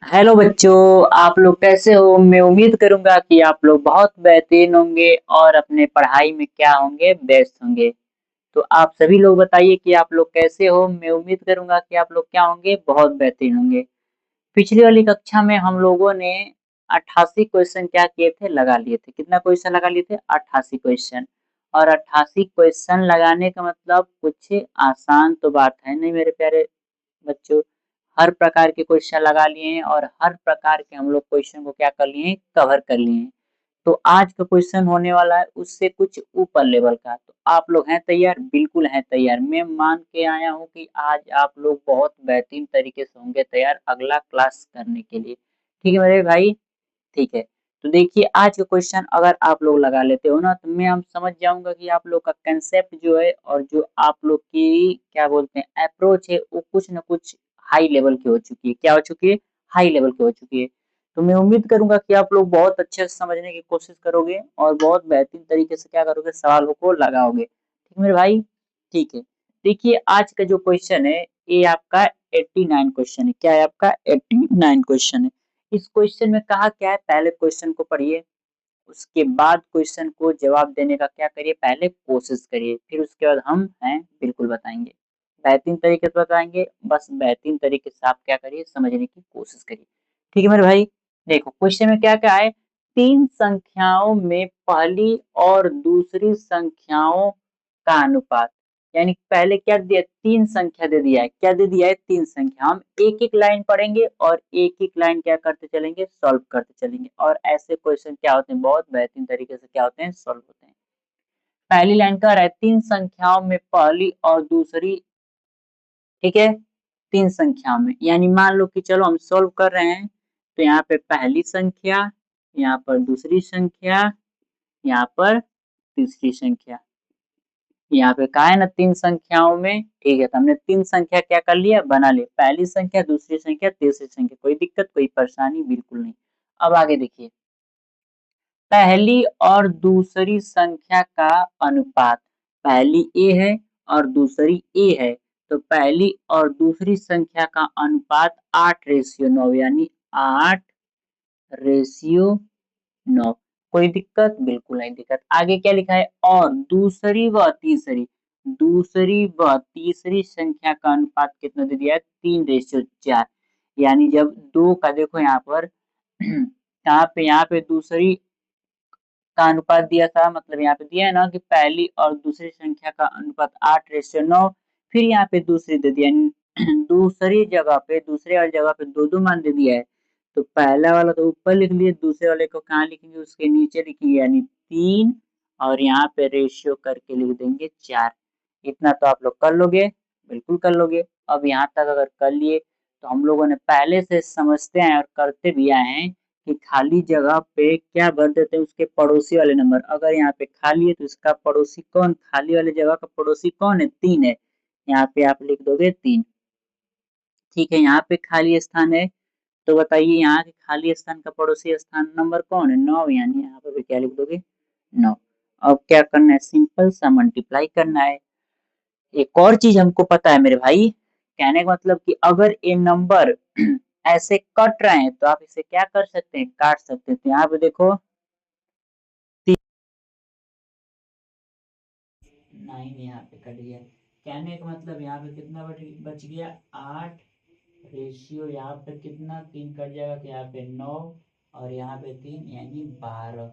Hello बच्चों। आप लोग कैसे हो? मैं उम्मीद करूंगा कि आप लोग बहुत बेहतरीन होंगे और अपने पढ़ाई में क्या होंगे, बेस्ट होंगे। तो आप सभी लोग बताइए कि आप लोग कैसे हो। मैं उम्मीद करूंगा कि आप लोग क्या होंगे, बहुत बेहतरीन होंगे। पिछली वाली कक्षा में हम लोगों ने 88 क्वेश्चन क्या किए थे, लगा लिए थे। कितना क्वेश्चन लगा लिए थे? 88 क्वेश्चन। और 88 क्वेश्चन लगाने का मतलब कुछ आसान तो बात है नहीं मेरे प्यारे बच्चों। हर प्रकार के क्वेश्चन लगा लिए हैं और हर प्रकार के हम लोग क्वेश्चन को क्या कर लिए हैं, कवर कर लिए हैं। तो आज का क्वेश्चन होने वाला है उससे कुछ ऊपर लेवल का। तो आप लोग हैं तैयार? बिल्कुल हैं तैयार। मैं मान के आया हूँ कि आज आप लोग बहुत बेहतरीन तरीके से होंगे तैयार अगला क्लास करने के लिए। ठीक है मेरे भाई? ठीक है। तो देखिए आज का क्वेश्चन अगर आप लोग लगा लेते हो ना, तो मैं हम समझ जाऊंगा कि आप लोग का कंसेप्ट जो है और जो आप लोग की क्या बोलते हैं अप्रोच है, वो कुछ ना कुछ हाई लेवल की हो चुकी है। क्या हो चुकी है? हाई लेवल की हो चुकी है। तो मैं उम्मीद करूंगा कि आप लोग बहुत अच्छे से समझने की कोशिश करोगे और बहुत बेहतरीन तरीके से क्या करोगे, सवालों को लगाओगे। ठीक है मेरे भाई? ठीक है। देखिए आज का जो क्वेश्चन है ये आपका 89 क्वेश्चन है। क्या है आपका? 89 क्वेश्चन है। इस क्वेश्चन में कहा क्या है, पहले क्वेश्चन को पढ़िए, उसके बाद क्वेश्चन को जवाब देने का क्या करिए, पहले कोशिश करिए, फिर उसके बाद हम हैं बिल्कुल बताएंगे। बेहतरीन तरीके से बताएंगे, बस बेहतरीन तरीके से आप क्या करिए, समझने की कोशिश करिए। ठीक है मेरे भाई? देखो क्वेश्चन में क्या क्या है। तीन संख्याओं में पहली और दूसरी संख्याओं का अनुपात। यानी पहले क्या दिया, तीन संख्या दे दिया है। क्या दे दिया है? तीन संख्या। हम एक एक लाइन पढ़ेंगे और एक एक लाइन क्या करते चलेंगे, सॉल्व करते चलेंगे। और ऐसे क्वेश्चन क्या होते हैं, बहुत बेहतरीन तरीके से क्या होते हैं, सॉल्व होते हैं। पहली लाइन का रहा है तीन संख्याओं में पहली और दूसरी। ठीक है, तीन संख्याओं में, यानी मान लो कि चलो हम सॉल्व कर रहे हैं। तो यहाँ पे पहली संख्या, यहाँ पर दूसरी संख्या, यहाँ पर तीसरी संख्या। यहाँ पे कहा है ना तीन संख्याओं में। ठीक है, तो हमने तीन संख्या क्या कर लिया, बना लिया। पहली संख्या, दूसरी संख्या, तीसरी संख्या। कोई दिक्कत, कोई परेशानी बिल्कुल नहीं। अब आगे देखिए, पहली और दूसरी संख्या का अनुपात। पहली ए है और दूसरी ए है, तो पहली और दूसरी संख्या का अनुपात 8:9, यानी 8:9। कोई दिक्कत? बिल्कुल नहीं दिक्कत। आगे क्या लिखा है, और दूसरी व तीसरी, दूसरी व तीसरी संख्या का अनुपात कितना दे दिया है, 3:4। यानी जब दो का देखो यहाँ पर यहाँ पे दूसरी का अनुपात दिया था, मतलब यहाँ पे दिया है ना कि पहली और दूसरी संख्या का अनुपात 8:9। फिर यहाँ पे दूसरी दे दिया दूसरी जगह पे, दूसरे वाली जगह पे दो दो मान दे दिया है। तो पहला वाला तो ऊपर लिख लिए, दूसरे वाले को कहाँ लिखेंगे, उसके नीचे लिखेंगे, यानी 3। और यहाँ पे रेशियो करके लिख देंगे 4। इतना तो आप लोग कर लोगे, बिल्कुल कर लोगे। अब यहाँ तक अगर कर लिए, तो हम लोगों ने पहले से समझते हैं और करते भी आए हैं कि खाली जगह पे क्या भर देते हैं, उसके पड़ोसी वाले नंबर। अगर यहाँ पे खाली है तो इसका पड़ोसी कौन, खाली वाली जगह का पड़ोसी कौन है, 3 है। यहाँ पे आप लिख दोगे 3। ठीक है, यहाँ पे खाली स्थान है, तो बताइए यहाँ के खाली स्थान का पड़ोसी स्थान नंबर कौन है, 9, यानी यहाँ पे भी क्या लिख दोगे, 9। अब क्या करना है, सिंपल सा मल्टीप्लाई करना है। एक और चीज हमको पता है मेरे भाई, कहने का मतलब कि अगर ये नंबर ऐसे कट रहे हैं तो आप इसे क्या कर सकते हैं, काट सकते हैं। तो यहाँ पे देखो 9 यहाँ पे कट गया। कहने का मतलब यहाँ पे कितना बच गया, 8। रेशियो यहाँ पे कितना, 3 कट जाएगा तो यहाँ पे 9, और यहाँ पे 3 यानी 12।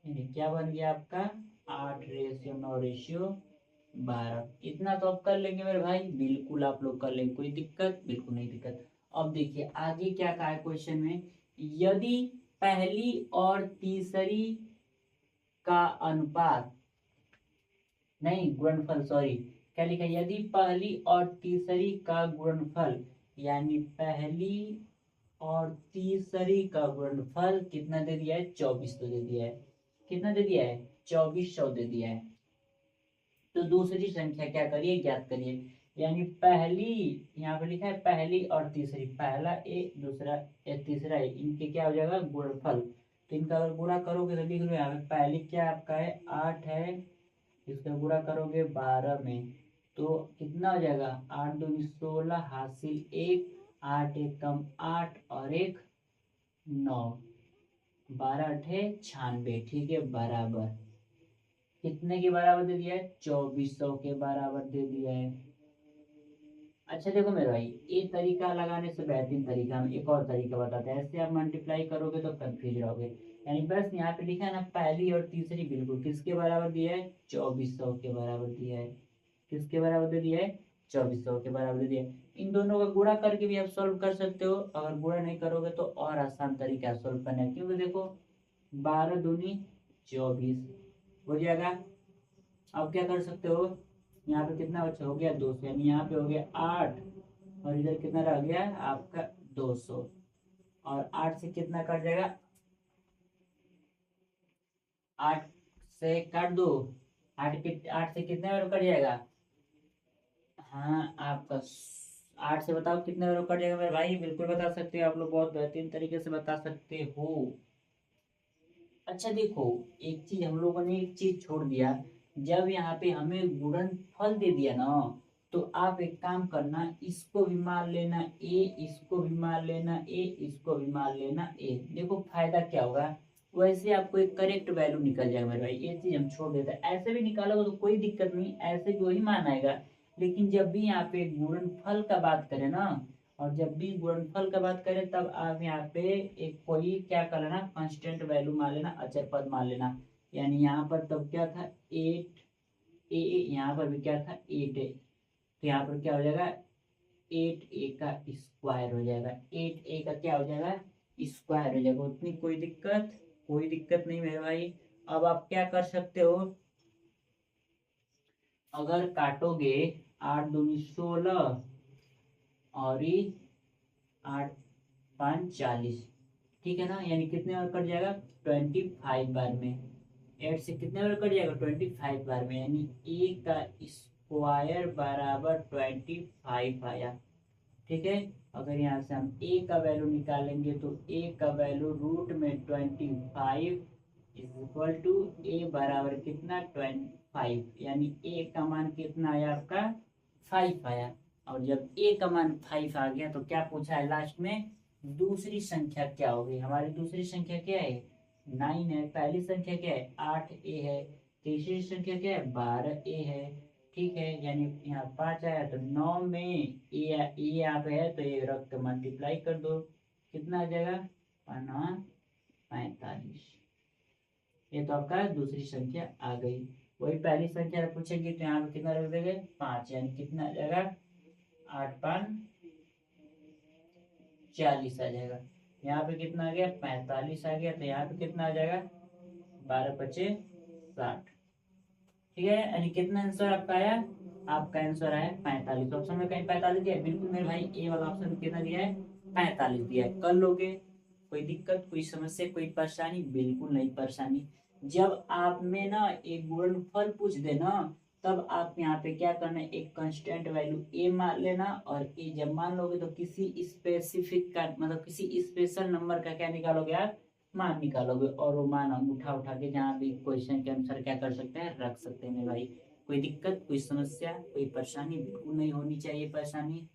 यानी क्या बन गया आपका, 8:9:12। इतना तो आप कर लेंगे मेरे भाई, बिल्कुल आप लोग कर लेंगे, कोई दिक्कत बिल्कुल नहीं दिक्कत। अब देखिए आगे क्या कहा है क्वेश्चन में, यदि पहली और तीसरी का अनुपात, नहीं गुणनफल, सॉरी, क्या लिखा है, यदि पहली और तीसरी का गुणनफल, यानी पहली और तीसरी का गुणनफल कितना दे दिया है, 24 तो दे दिया है। कितना दे दिया है, 2400 दे दिया है। तो दूसरी संख्या क्या करिए, ज्ञात करिए। यानी पहली, यहाँ पे लिखा है पहली और तीसरी, पहला ए दूसरा ए तीसरा ए, इनके क्या हो जाएगा, गुणनफल। तो इनका अगर गुणा करोगे तो लिख लो, यहाँ पे पहली क्या आपका है, 8 है, इसका गुणा करोगे 12 में, तो कितना हो जाएगा, 8 दूनी 16, हासिल 1, 8 एक कम 8 और एक 9, 12×8 = 96, ठीक है, बराबर कितने के बराबर दे दिया है? 2400 के बराबर दे दिया है। अच्छा देखो मेरे भाई, ये तरीका लगाने से बेहतरीन तरीका हम एक और तरीका बताते हैं। ऐसे आप मल्टीप्लाई करोगे तो कंफ्यूज रहोगे। यानी बस यहाँ पे लिखा है ना, पहली और तीसरी बिल्कुल किसके बराबर दिया है? 2400 के बराबर दिया है। किसके बराबर दे दिया है? 2400 के बराबर दे दिया है। इन दोनों का गुणा करके भी आप सोल्व कर सकते हो। अगर गुणा नहीं करोगे तो और आसान तरीका है सोल्व करने का, क्योंकि देखो 12 दूनी 24 हो जाएगा। अब क्या कर सकते हो, यहाँ पे कितना बचा? हो गया 200, यानी यहाँ पे हो गया 8, और इधर कितना रह गया आपका? 200। और 8 से कितना कट जाएगा? 8 से काट दो। 8 से कितने बार कट जाएगा? हाँ आपका 8 से बताओ कितने बार कट जाएगा मेरे भाई? बिल्कुल बता सकते हो आप लोग, बहुत बेहतरीन तरीके से बता सकते हो। अच्छा देखो, एक चीज हम लोगों ने एक चीज छोड़ दिया। जब यहाँ पे हमें गुणनफल दे दिया ना, तो आप एक काम करना, इसको भी मान लेना ए, इसको भी मान लेना ए, इसको भी मान लेना ए। देखो फायदा क्या होगा, वैसे आपको एक करेक्ट वैल्यू निकल जाएगा मेरे भाई। ये चीज हम छोड़ देते हैं, ऐसे भी निकालोगे तो कोई दिक्कत नहीं, ऐसे भी वही मान आएगा। लेकिन जब भी यहाँ पे गुणनफल का बात करें ना, और जब भी गुणनफल का बात करें, तब आप यहाँ पे एक कोई क्या कर लेना, कांस्टेंट वैल्यू मान लेना, अचर पद मान लेना। यानी यहाँ पर तब क्या था? 8 ए, यहाँ पर भी क्या था? 8 है, तो यहाँ पर क्या हो जाएगा? 8 ए का स्क्वायर हो जाएगा। 8 ए का क्या हो जाएगा? स्क्वायर हो जाएगा। उतनी कोई दिक्कत नहीं मेरे भाई। अब आप क्या कर सकते हो, अगर काटोगे 8 दूनी 16, और ये 8×5 = 40, ठीक है ना? यानी कितने बार कट जाएगा? 25 बार में। 8 से कितने बार कट जाएगा? 25 बार में, यानी ए का स्क्वायर बराबर 25 आया, ठीक है। अगर यहाँ से हम ए का वैल्यू निकालेंगे तो ए का वैल्यू √में 25 इक्वल टू ए बराबर कितना? 25, यानी ए का मान कितना आया आपका? 5 आया। और जब ए का मान 5 आ गया तो क्या पूछा है लास्ट में? दूसरी संख्या क्या होगी? हमारी दूसरी संख्या क्या है? 9 है। पहली संख्या क्या है? 8 ए है। तीसरी संख्या क्या है? 12 ए है, ठीक है। यानी यहाँ 5 आया तो 9 में ए यहाँ पे है, तो ये रख के मल्टीप्लाई कर दो, कितना आ जाएगा? 45। ये तो आपका दूसरी संख्या आ गई। वही पहली संख्या पूछेगी तो यहाँ पे कितना रख देंगे? 5, यानी कितना आ जाएगा? 8×5 = 40 आ जाएगा। यहाँ पे कितना आ गया? 45 आ गया, तो यहाँ पे कितना आ जाएगा? 12×5 = 60, ठीक है। यानी कितना आंसर आपका आया? आपका आंसर आया 45। ऑप्शन में कहीं 45 दिया है? बिल्कुल मेरे भाई, ए वाला ऑप्शन कितना दिया है? 45 दिया है। कर लोगे, कोई दिक्कत, कोई समस्या, कोई परेशानी? बिल्कुल नहीं परेशानी। जब आप में ना एक गुणनफल पूछ दे ना, तब आप यहाँ पे क्या करना है, एक कांस्टेंट वैल्यू ए मान लेना, और ए जब मान लोगे तो किसी स्पेसिफिक का मतलब किसी स्पेशल नंबर का क्या निकालोगे आप? मान निकालोगे, और वो मान हम उठा उठा के जहाँ भी क्वेश्चन के अनुसार क्या कर सकते हैं, रख सकते हैं मेरे भाई। कोई दिक्कत, कोई समस्या, कोई परेशानी बिल्कुल नहीं होनी चाहिए परेशानी,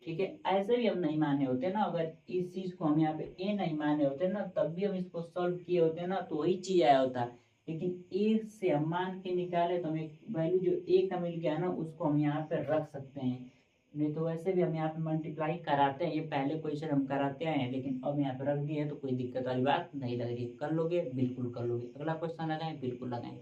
ठीक है। ऐसे भी हम नहीं माने होते ना, अगर इस चीज को हम यहाँ पे ए नहीं माने होते ना, तब भी हम इसको सॉल्व किए होते ना, तो वही चीज आया होता। लेकिन ए से हम मान के निकाले तो हमें वैल्यू जो ए का मिल गया ना, उसको हम यहाँ पे रख सकते हैं। नहीं तो वैसे भी हम यहाँ पे मल्टीप्लाई कराते हैं, ये पहले क्वेश्चन हम कराते आए हैं, लेकिन अब यहाँ पे रख दिए तो कोई दिक्कत वाली बात नहीं लग रही। कर लोगे? बिल्कुल कर लोगे। अगला क्वेश्चन लगाएं? बिल्कुल लगाएं।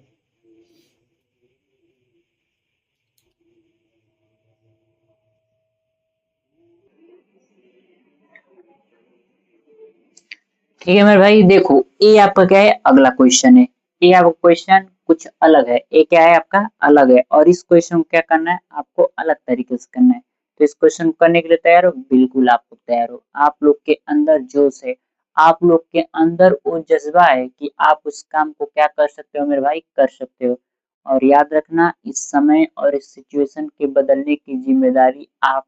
ठीक है मेरे भाई, देखो ये आपका क्या है, अगला क्वेश्चन है। ये आपका क्वेश्चन कुछ अलग है, ये क्या है आपका? अलग है। और इस क्वेश्चन को क्या करना है आपको? अलग तरीके से करना है। तो इस क्वेश्चन को करने के लिए तैयार हो? बिल्कुल आप लोग तैयार हो। आप लोग के अंदर जोश है, आप लोग के अंदर वो जज्बा है कि आप उस काम को क्या कर सकते हो मेरे भाई? कर सकते हो। और याद रखना, इस समय और इस सिचुएशन के बदलने की जिम्मेदारी आप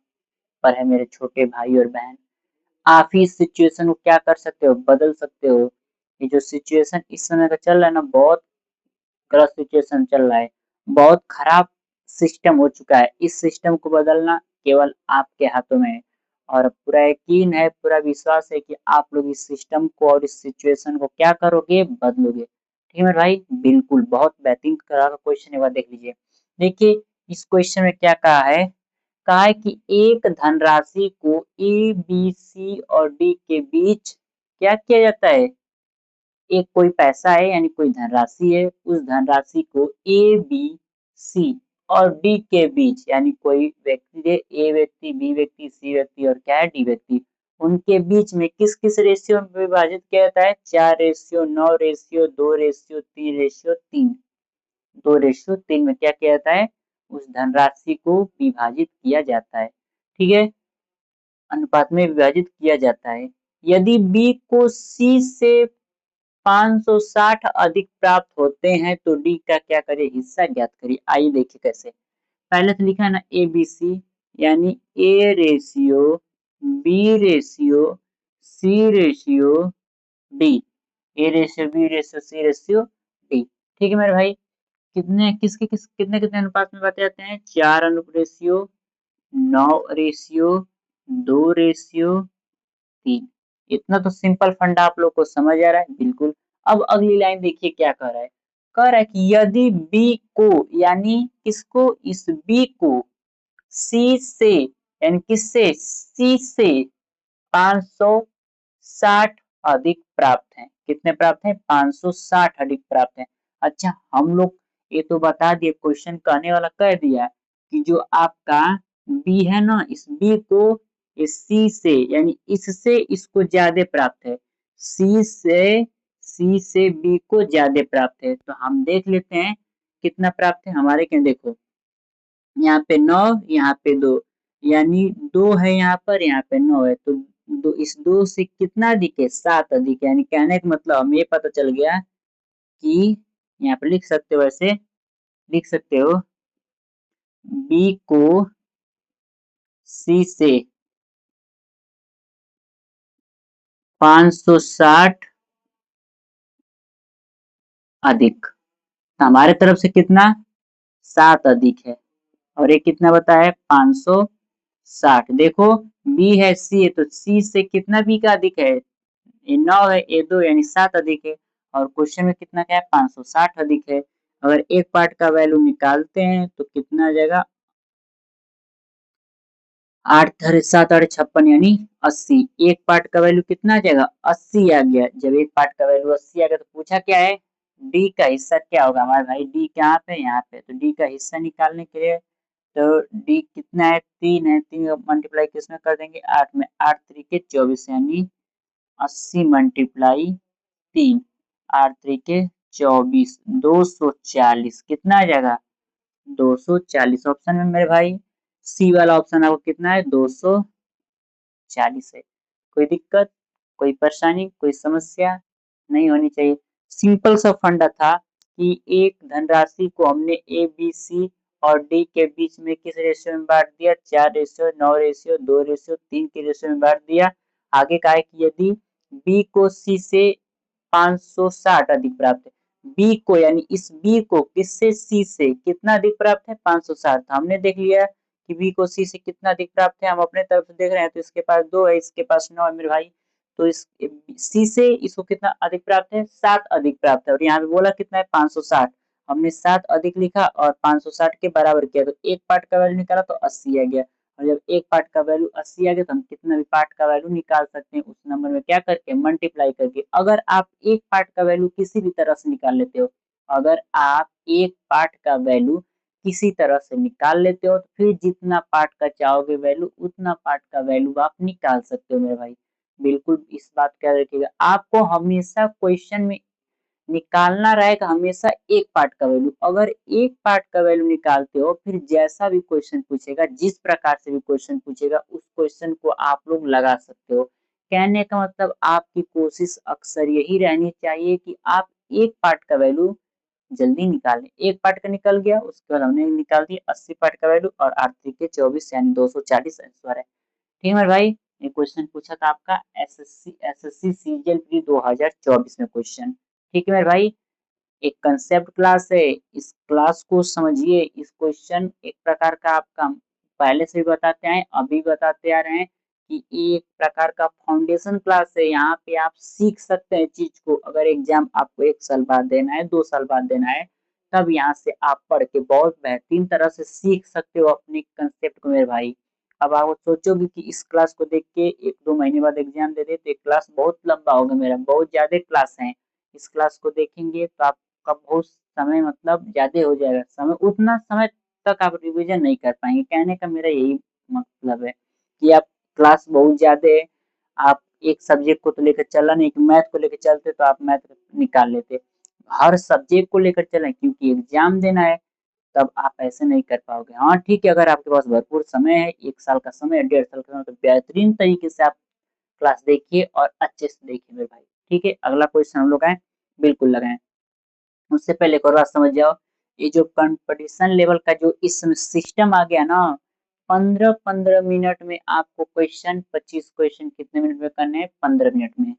पर है मेरे छोटे भाई और बहन। आप ही इस सिचुएशन को क्या कर सकते हो? बदल सकते हो। ये जो सिचुएशन इस समय का चल रहा है ना, बहुत गलत सिचुएशन चल रहा है, बहुत खराब सिस्टम हो चुका है। इस सिस्टम को बदलना केवल आपके हाथों में है। और पूरा यकीन है, पूरा विश्वास है कि आप लोग इस सिस्टम को और इस सिचुएशन को क्या करोगे, बदलोगे। ठीक है मेरे भाई? बिल्कुल, बहुत बेहतरीन तरह का क्वेश्चन एक बार देख लीजिए। देखिए, इस क्वेश्चन में क्या कहा है कि एक धनराशि को ए, बी, सी और डी के बीच क्या किया जाता है? एक कोई पैसा है यानी कोई धनराशि है, उस धनराशि को ए, बी, सी और डी के बीच यानी कोई व्यक्ति है, ए व्यक्ति, बी व्यक्ति, सी व्यक्ति और क्या है डी व्यक्ति, उनके बीच में किस-किस रेशियो में विभाजित किया जाता है? 4 ratio 9 ratio 2 ratio 3 ratio 3 2 ratio 3 में क्या किया जाता है? उस धनराशि को विभाजित किया जाता है। ठीक है? अनुपात में विभाजित किया जाता है। यदि बी को सी से 560 अधिक प्राप्त होते हैं तो डी का क्या करें? हिस्सा ज्ञात करिए। आइए देखिए कैसे। पहले तो लिखा है ना ए बी सी यानी A ratio B ratio C ratio D. A ratio B ratio C ratio D. ठीक है मेरे भाई? कितने कितने अनुपात में बांटे जाते हैं? 4 अनुप रेशियो 9 रेशियो 2 रेशियो 3। इतना तो सिंपल फंडा आप लोग को समझ आ रहा है? बिल्कुल। अब अगली लाइन देखिए क्या कह रहा है? कह रहा है कि यदि बी को यानी किसको? इस बी को सी से यानी किससे? सी से 560 अधिक प्राप्त है। कितने प्राप्त है? 560 अधिक प्राप्त है। अच्छा, हम लोग ये तो बता दिए, क्वेश्चन कहने वाला कह दिया कि जो आपका बी है ना, इस बी को इस सी से यानी इससे इसको ज्यादा प्राप्त है। सी से बी को ज्यादा प्राप्त है। तो हम देख लेते हैं कितना प्राप्त है हमारे क्या। देखो, यहाँ पे 9, यहाँ पे 2 यानी 2 है यहाँ पे 9 है। तो इस 2 से कितना अधिक है? 7 अधिक है। यानी कहने का मतलब हमें ये पता चल गया कि यहाँ पे लिख सकते हो, ऐसे लिख सकते हो, बी को सी से 560 अधिक। तो हमारे तरफ से कितना? 7 अधिक है। और ये कितना बताया है? 560। देखो, बी है सी है तो सी से कितना बी का अधिक है? ये 9 है, ये 2 यानी 7 अधिक है। और क्वेश्चन में कितना क्या है? 560 अधिक है। अगर एक पार्ट का वैल्यू निकालते हैं तो कितना आ जाएगा? 8 धरे 7 8 56 यानी 80। एक पार्ट का वैल्यू कितना आ जाएगा? 80 आ गया। जब एक पार्ट का वैल्यू 80 आ गया तो पूछा क्या है? डी का हिस्सा क्या होगा हमारे भाई? डी कहाँ पे? यहाँ पे। तो डी का हिस्सा निकालने के लिए तो डी कितना है? 3 है। 3 मल्टीप्लाई किसमें कर देंगे? 8 में। 8 3 24 यानी 80 मल्टीप्लाई 3 8 3 24 240 कितना आ जाएगा? 240। ऑप्शन में मेरे भाई सी वाला ऑप्शन आपको कितना है? 240 है। कोई दिक्कत, कोई परेशानी, कोई समस्या नहीं होनी चाहिए। सिंपल सा फंडा था कि एक धनराशि को हमने ए बी सी और डी के बीच में किस रेशियो में बांट दिया? 4 रेशियो 9 रेशियो 2 रेशियो 3 के रेशियो में बांट दिया। आगे कहा है कि यदि बी को सी से 560 अधिक प्राप्त है। बी को यानी इस बी को किससे? सी से कितना अधिक प्राप्त है? 560। तो हमने देख लिया कि बी को सी से कितना अधिक प्राप्त है। हम अपने तरफ से देख रहे हैं तो इसके पास 2 है, इसके पास 9 है मेरे भाई। तो इस सी से इसको कितना अधिक प्राप्त है? 7 अधिक प्राप्त है। और यहाँ पे बोला कितना है? 560। हमने 7 अधिक लिखा और 560 के बराबर किया तो एक पार्ट का वैल्यू निकाला तो 80 आ गया। और जब एक पार्ट का वैल्यू 80 आ गया तो हम कितना भी पार्ट का वैल्यू निकाल सकते हैं उस नंबर में क्या करके? मल्टीप्लाई करके। अगर आप एक पार्ट का वैल्यू किसी भी तरह से निकाल लेते हो, अगर आप एक पार्ट का वैल्यू किसी तरह से निकाल लेते हो तो फिर जितना पार्ट का चाहोगे वैल्यू उतना पार्ट का वैल्यू आप निकाल सकते हो मेरे भाई। बिल्कुल इस बात का याद रखिएगा। आपको हमेशा क्वेश्चन में निकालना रहेगा हमेशा एक पार्ट का वैल्यू। अगर एक पार्ट का वैल्यू निकालते हो फिर जैसा भी क्वेश्चन पूछेगा, जिस प्रकार से भी क्वेश्चन पूछेगा, उस क्वेश्चन को आप लोग लगा सकते हो। कहने का मतलब आपकी कोशिश अक्सर यही रहनी चाहिए कि आप एक पार्ट का वैल्यू जल्दी निकालें। एक पार्ट का निकल गया, उसके बाद हमने निकाल दिया 80 पार्ट का वैल्यू और 8 3 24 यानी 240 आंसर है। ठीक है मेरे भाई? ये क्वेश्चन पूछा था आपका एसएससी सीजीएल प्री 2024 में क्वेश्चन। ठीक है मेरे भाई? एक कंसेप्ट क्लास है, इस क्लास को समझिए। इस क्वेश्चन एक प्रकार का आपका पहले से भी बताते आए, अभी बताते आ रहे हैं कि ये एक प्रकार का फाउंडेशन क्लास है। यहाँ पे आप सीख सकते हैं चीज को। अगर एग्जाम आपको 1 साल बाद देना है, 2 साल बाद देना है, तब यहाँ से आप पढ़ के बहुत बेहतरीन तरह से सीख सकते हो अपने कंसेप्ट को मेरे भाई। अब आप सोचोगे कि इस क्लास को देख के 1-2 महीने बाद एग्जाम दे दे, तो एक क्लास बहुत लंबा होगा मेरा, बहुत ज्यादा क्लास है। इस क्लास को देखेंगे तो आपका बहुत समय मतलब ज्यादा हो जाएगा, समय उतना समय तक आप रिवीजन नहीं कर पाएंगे। कहने का मेरा यही मतलब है कि आप क्लास बहुत ज्यादा है। आप एक सब्जेक्ट को तो लेकर चला नहीं, कि मैथ को लेकर चलते तो आप मैथ निकाल लेते। हर सब्जेक्ट को लेकर चलें क्योंकि एग्जाम देना है, तब आप ऐसे नहीं कर पाओगे। हाँ ठीक है, अगर आपके पास भरपूर समय है, 1 साल का समय है, 1.5 साल का समय, तो बेहतरीन तरीके से आप क्लास देखिए और अच्छे से देखिए मेरे भाई। ठीक है, अगला क्वेश्चन हम लोग आए, बिल्कुल लगाएं। उससे पहले एक और बात समझ जाओ, ये जो कंपटीशन लेवल का जो इस सिस्टम आ गया ना, 15-15 मिनट में आपको क्वेश्चन, 25 क्वेश्चन कितने मिनट में करने हैं? 15 मिनट में।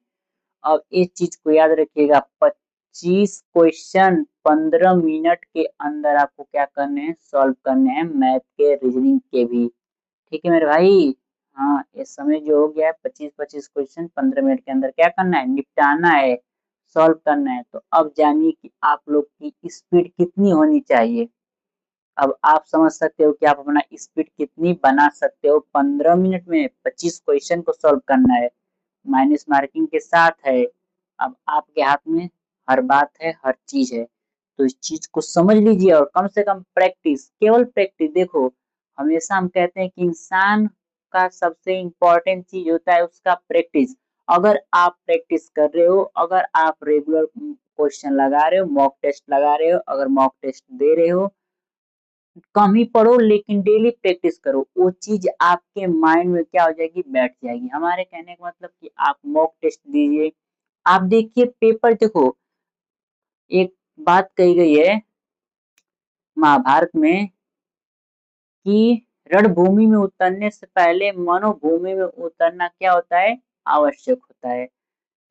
अब इस चीज को याद रखिएगा, 25 क्वेश्चन 15 मिनट के अंदर आपको क्या करने हैं? सॉल्व करने हैं, मैथ के, रीजनिंग के भी। ठीक है मेरे भाई। हाँ, इस समय जो हो गया है, 25-25 क्वेश्चन 15 मिनट के अंदर क्या करना है? निपटाना है, सॉल्व करना है। तो अब जानिए कि आप लोग की स्पीड कितनी होनी चाहिए। अब आप समझ सकते हो कि आप अपना स्पीड कितनी बना सकते हो। 15 मिनट में 25 क्वेश्चन को सॉल्व करना है, माइनस मार्किंग के साथ है। अब आपके हाथ में हर बात है, हर चीज है। तो इस चीज को समझ लीजिए और कम से कम प्रैक्टिस, केवल प्रैक्टिस। देखो, हमेशा हम कहते हैं कि इंसान का सबसे इम्पोर्टेंट चीज होता है उसका प्रैक्टिस। अगर आप प्रैक्टिस कर रहे हो, अगर आप रेगुलर क्वेश्चन लगा रहे हो, मॉक टेस्ट लगा रहे हो, अगर मॉक टेस्ट दे रहे हो, कम ही पढ़ो लेकिन डेली प्रैक्टिस करो, वो चीज आपके माइंड में क्या हो जाएगी? बैठ जाएगी। हमारे कहने का मतलब कि आप मॉक टेस्ट दीजिए, आप देखिए पेपर। देखो, एक बात कही गई है महाभारत में कि रणभूमि में उतरने से पहले मनोभूमि में उतरना क्या होता है? आवश्यक होता है।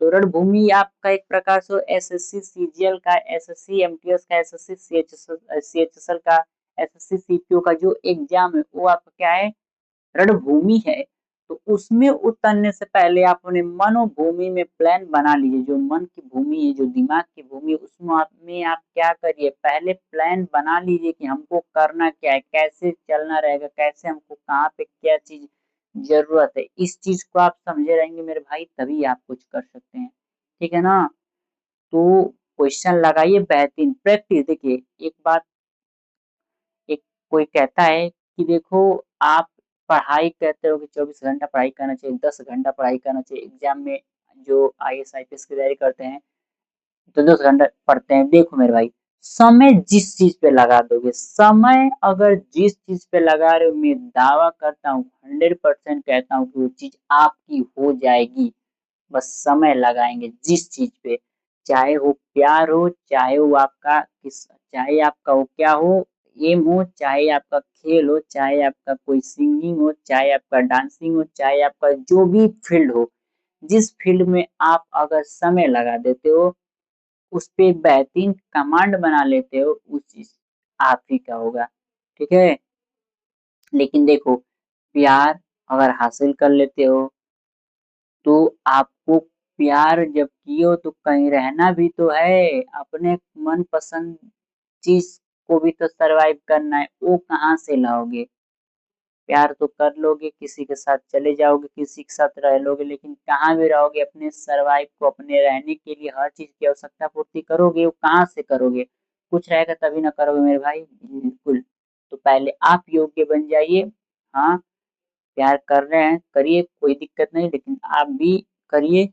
तो रणभूमि आपका एक प्रकार से एसएससी सीजीएल का, एसएससी एमटीएस का, एसएससी सीएचएसएल का, एसएससी सीपीओ का जो एग्जाम है, वो आपका क्या है? रणभूमि है। तो उसमें उतरने से पहले आप अपने मनोभूमि में प्लान बना लीजिए। जो मन की भूमि है, जो दिमाग की भूमि है, उसमें आप क्या करिए? पहले प्लान बना लीजिए कि हमको करना क्या है, कैसे चलना रहेगा, कैसे हमको कहाँ पे क्या चीज जरूरत है। इस चीज को आप समझे रहेंगे मेरे भाई, तभी आप कुछ कर सकते हैं। ठीक है ना? तो क्वेश्चन लगाइए, बेहतरीन प्रैक्टिस। देखिए एक बात, एक कोई कहता है कि देखो, आप पढ़ाई कहते हो कि 24 घंटा पढ़ाई करना चाहिए, 10 घंटा पढ़ाई करना चाहिए। एग्जाम में जो आईएएस आईपीएस की तैयारी करते हैं तो 10 घंटा पढ़ते हैं। देखो मेरे भाई, समय जिस चीज पे लगा दोगे, समय अगर जिस चीज पे लगा रहे हो, मैं दावा करता हूँ, 100% कहता हूँ कि वो चीज आपकी हो जाएगी। बस समय लगाएंगे जिस चीज पे, चाहे वो प्यार हो, चाहे वो आपका किस, चाहे आपका वो क्या हो, एम हो, चाहे आपका खेल हो, चाहे आपका कोई सिंगिंग हो, चाहे आपका डांसिंग हो, चाहे आपका जो भी फील्ड हो, जिस फील्ड में आप अगर समय लगा देते हो, उस पे बेहतरीन कमांड बना लेते हो, उस चीज आप ही का होगा। ठीक है? लेकिन देखो, प्यार अगर हासिल कर लेते हो, तो आपको प्यार जब किए हो तो कहीं रहना भी तो है, अपने मनपसंद चीज को भी तो सरवाइव करना है। वो कहाँ से लाओगे? प्यार तो कर लोगे, किसी के साथ चले जाओगे, किसी के साथ रह लोगे, लेकिन कहाँ भी रहोगे? अपने सरवाइव को, अपने रहने के लिए हर चीज की आवश्यकता पूर्ति करोगे, वो कहाँ से करोगे? कुछ रहेगा तभी ना करोगे मेरे भाई। बिल्कुल। तो पहले आप योग्य बन जाइए। हाँ, प्यार कर रहे हैं, करिए, कोई दिक्कत नहीं, लेकिन आप भी करिए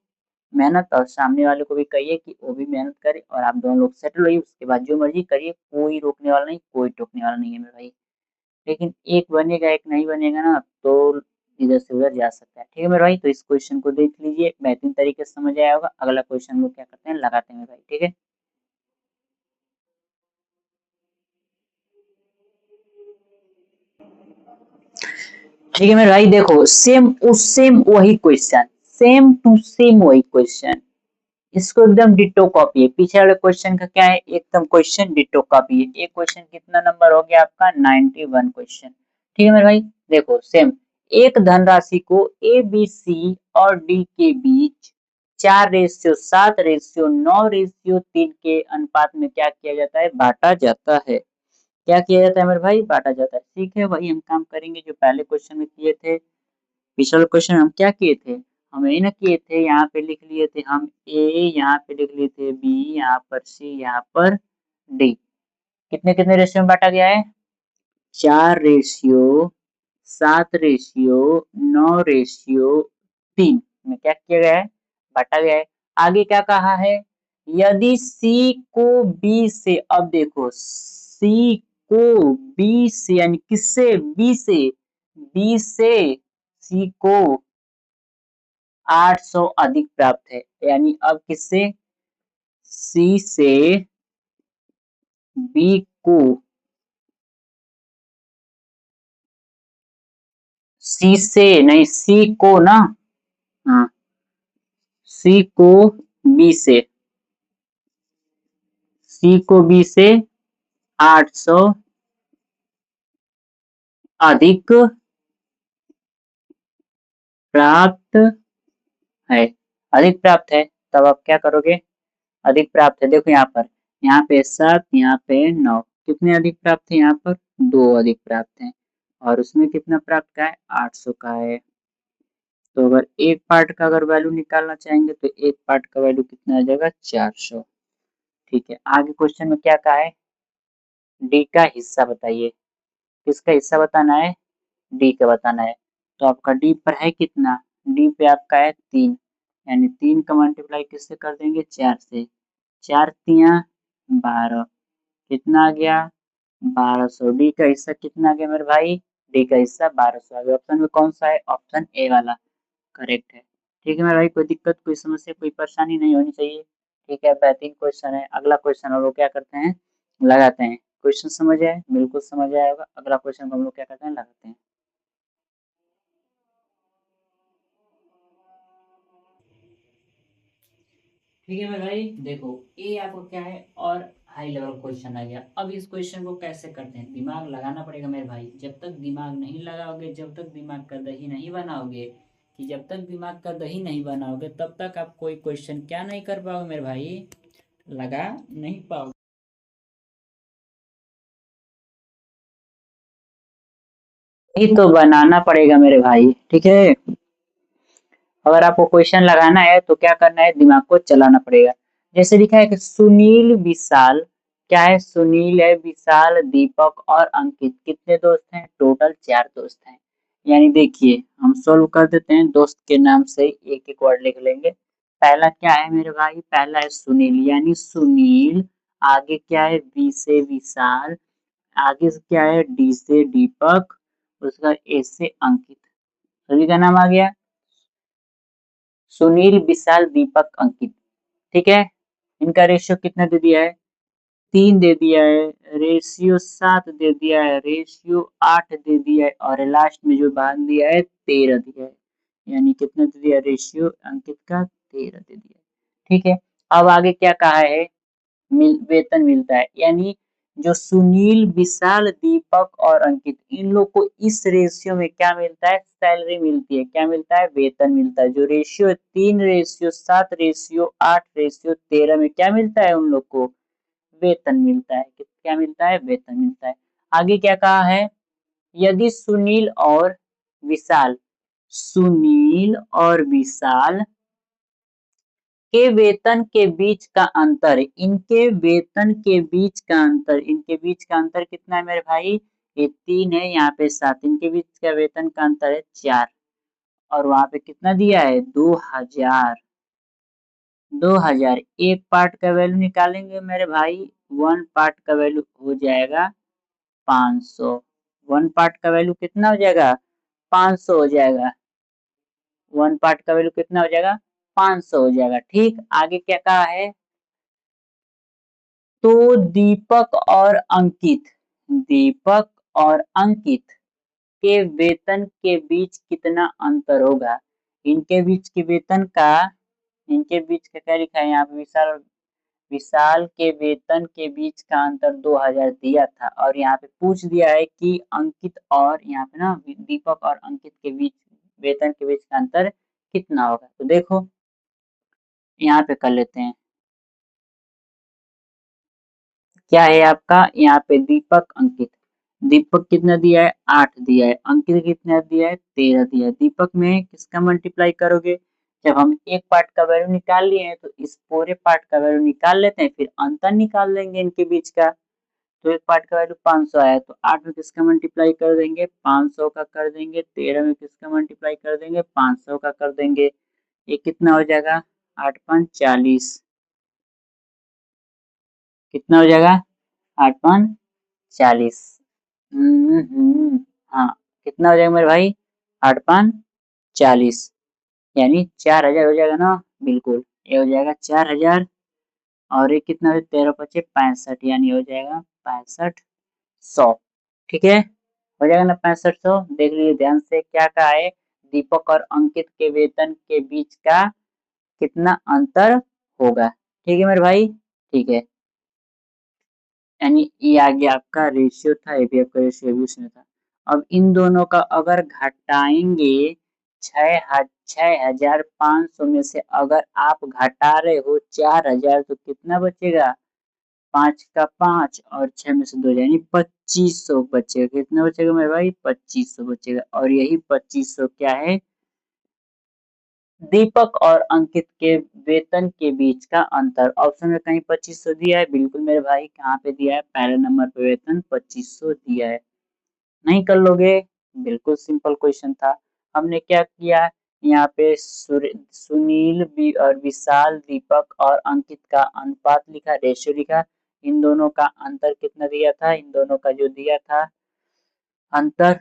मेहनत, और सामने वाले को भी कहिए कि वो भी मेहनत करे, और आप दोनों लोग सेटल होइए। उसके बाद जो मर्जी करिए, कोई रोकने वाला नहीं, कोई टोकने वाला नहीं है मेरे भाई। लेकिन एक बनेगा, एक नहीं बनेगा ना, तो इधर से उधर जा सकता है। ठीक है मेरे भाई, तो इस क्वेश्चन को देख लीजिए, बेहतरीन तरीके से समझ आया होगा। अगला क्वेश्चन को क्या करते हैं, लगाते हैं मेरे भाई। ठीक है? ठीक है मेरे भाई, देखो सेम वही क्वेश्चन, सेम टू सेम वही क्वेश्चन। इसको एकदम डिट्टो कॉपी है। पीछे वाले क्वेश्चन का क्या है? एकदम क्वेश्चन डिट्टो कॉपी है। एक क्वेश्चन कितना नंबर हो गया आपका? 91 क्वेश्चन। ठीक है मेरे भाई, देखो सेम एक धनराशि को ए, बी, सी और डी के बीच 4:7:9:3 के अनुपात में क्या किया जाता है, बांटा जाता है। क्या किया जाता है मेरे भाई, बांटा जाता है। ठीक है, वही हम काम करेंगे जो पहले क्वेश्चन में किए थे। पिछले क्वेश्चन हम क्या किए थे, हम यही ना किए थे, यहाँ पे लिख लिए थे हम ए, यहाँ पे लिख लिए थे बी, यहाँ पर सी, यहाँ पर डी। कितने कितने रेशियो में बांटा गया है, 4:7:9:3 में क्या किया गया है, बांटा गया है। आगे क्या कहा है, यदि सी को बी से, अब देखो सी को बी से यानी किससे, बी से सी को 800 अधिक प्राप्त है, यानी अब किससे, सी से बी को, सी से नहीं, सी को ना, हाँ सी को बी से, सी को बी से 800 अधिक प्राप्त है, अधिक प्राप्त है। तब आप क्या करोगे, अधिक प्राप्त है, देखो यहाँ पे 7, यहाँ पे 9, कितने अधिक प्राप्त है, यहाँ पर 2 अधिक प्राप्त है, और उसमें कितना प्राप्त का है, 800 का है। तो अगर एक पार्ट का अगर वैल्यू निकालना चाहेंगे तो एक पार्ट का वैल्यू कितना आ जाएगा, 400। ठीक है, आगे क्वेश्चन में क्या कहा है, डी का हिस्सा बताइए, किसका हिस्सा बताना है, डी का बताना है। तो आपका डी पर है कितना, डी पे आपका है 3, यानी 3 का मल्टीप्लाई किससे कर देंगे, 4 से, 4 तिया 12, कितना आ गया, 1200। डी का हिस्सा कितना आ गया मेरे भाई, डी का हिस्सा 1200 आ गया। ऑप्शन में कौन सा है, ऑप्शन ए वाला करेक्ट है। ठीक है मेरे भाई, कोई दिक्कत, कोई समस्या, कोई परेशानी नहीं होनी चाहिए। ठीक है, बेहतरीन क्वेश्चन है। अगला क्वेश्चन और वो क्या करते हैं, लगाते हैं। क्वेश्चन समझ आए, बिल्कुल समझ आया होगा। अगला क्वेश्चन को हम लोग क्या करते हैं, लगाते हैं। ठीक है मेरे भाई, देखो ये आपको क्या है, और हाई लेवल क्वेश्चन आ गया। अब इस क्वेश्चन को कैसे करते हैं, दिमाग लगाना पड़ेगा मेरे भाई। जब तक दिमाग नहीं लगाओगे, जब तक दिमाग का दही नहीं बनाओगे, कि जब तक दिमाग का दही नहीं बनाओगे तब तक आप कोई क्वेश्चन क्या नहीं कर पाओगे मेरे भाई, लगा नहीं पाओगे। ये तो बनाना पड़ेगा मेरे भाई, ठीक है। अगर आपको क्वेश्चन लगाना है तो क्या करना है, दिमाग को चलाना पड़ेगा। जैसे लिखा है कि सुनील विशाल, क्या है, सुनील है, विशाल, दीपक और अंकित कितने दोस्त हैं, टोटल 4 दोस्त हैं। यानी देखिए हम सोल्व कर देते हैं, दोस्त के नाम से एक एक वर्ड लिख लेंगे। पहला क्या है मेरे भाई, पहला है सुनील, यानी सुनील। आगे क्या है, बी से विशाल, आगे से क्या है, डी से दीपक, उसका ए से अंकित, सभी का नाम आ गया, सुनील, विशाल, दीपक, अंकित। ठीक है, इनका रेशियो कितना दे दिया है, 3 दे दिया है, रेशियो 7 दे दिया है, रेशियो 8 दे दिया है, और लास्ट में जो बांध दिया है 13 दिया है। यानी कितना दे दिया, रेशियो अंकित का 13 दे दिया है। ठीक है, अब आगे क्या कहा है, वेतन मिलता है, यानी जो सुनील, विशाल, दीपक और अंकित, इन लोग को इस रेशियो में क्या मिलता है, सैलरी मिलती है, क्या मिलता है, वेतन मिलता है। जो रेशियो 3, रेशियो 7, रेशियो 8, रेशियो 13 में क्या मिलता है उन लोग को, वेतन मिलता है। क्या मिलता है, वेतन मिलता है। आगे क्या कहा है, यदि सुनील और विशाल के वेतन के बीच का अंतर, इनके वेतन के बीच का अंतर, इनके बीच का अंतर कितना है मेरे भाई, ये 3 है, यहाँ पे 7, इनके बीच का वेतन का अंतर है 4, और वहां पे कितना दिया है, 2000। 2000 एक पार्ट का वैल्यू निकालेंगे मेरे भाई, 1 पार्ट का वैल्यू हो जाएगा 500। 1 पार्ट का वैल्यू कितना हो जाएगा, 500 हो जाएगा। 1 पार्ट का वैल्यू कितना हो जाएगा, 500 हो जाएगा। ठीक, आगे क्या कहा है, तो दीपक और अंकित के वेतन के बीच कितना अंतर होगा। इनके बीच के वेतन का, इनके बीच का क्या लिखा है यहाँ पे, विशाल विशाल के वेतन के बीच का अंतर 2000 दिया था और यहाँ पे पूछ दिया है कि अंकित और यहाँ पे ना दीपक और अंकित के बीच वेतन के बीच का अंतर कितना होगा। तो देखो यहाँ पे कर लेते हैं। क्या है आपका यहाँ पे दीपक अंकित। दीपक कितना दिया है 8 दिया है, अंकित कितना दिया है 13 दिया है। दीपक में किसका मल्टीप्लाई करोगे, जब हम एक पार्ट का वैल्यू निकाल लिए हैं तो इस पूरे पार्ट का वैल्यू निकाल लेते हैं, फिर अंतर निकाल लेंगे इनके बीच का। तो एक पार्ट का वैल्यू 500 आया तो 8 में किसका मल्टीप्लाई कर देंगे 500 का कर देंगे, 13 में किसका मल्टीप्लाई कर देंगे 500 का कर देंगे। ये कितना हो जाएगा 8 5 40, कितना हो जाएगा 8 5 40। हाँ कितना हो जाएगा मेरे भाई 8 5 40, यानी 4000 हो जाएगा ना। बिल्कुल ये हो जाएगा 4000 और ये कितना हो 13 पचे 65, यानी हो जाएगा 6500। ठीक है हो जाएगा ना 6500। देख लीजिए ध्यान से क्या कहा है, दीपक और अंकित के वेतन के बीच का कितना अंतर होगा। ठीक है मेरे भाई ठीक है, यानी ये आ गया आपका रेशियो था, ये भी आपका रेशियो भी उसमें था। अब इन दोनों का अगर घटाएंगे 6500 में से अगर आप घटा रहे हो 4000 तो कितना बचेगा 5 का 5 और 6 में से 2 यानी 2500 बचेगा। कितना बचेगा मेरे भाई 2500 बचेगा। और यही 2500 क्या है दीपक और अंकित के वेतन के बीच का अंतर। ऑप्शन में कहीं 2500 दिया है, बिल्कुल मेरे भाई कहाँ पे दिया है पहले नंबर पे वेतन 2500 दिया है। नहीं कर लोगे, बिल्कुल सिंपल क्वेश्चन था। हमने क्या किया यहाँ पे सुनील भी और विशाल दीपक और अंकित का अनुपात लिखा, रेशियो लिखा। इन दोनों का अंतर कितना दिया था, इन दोनों का जो दिया था अंतर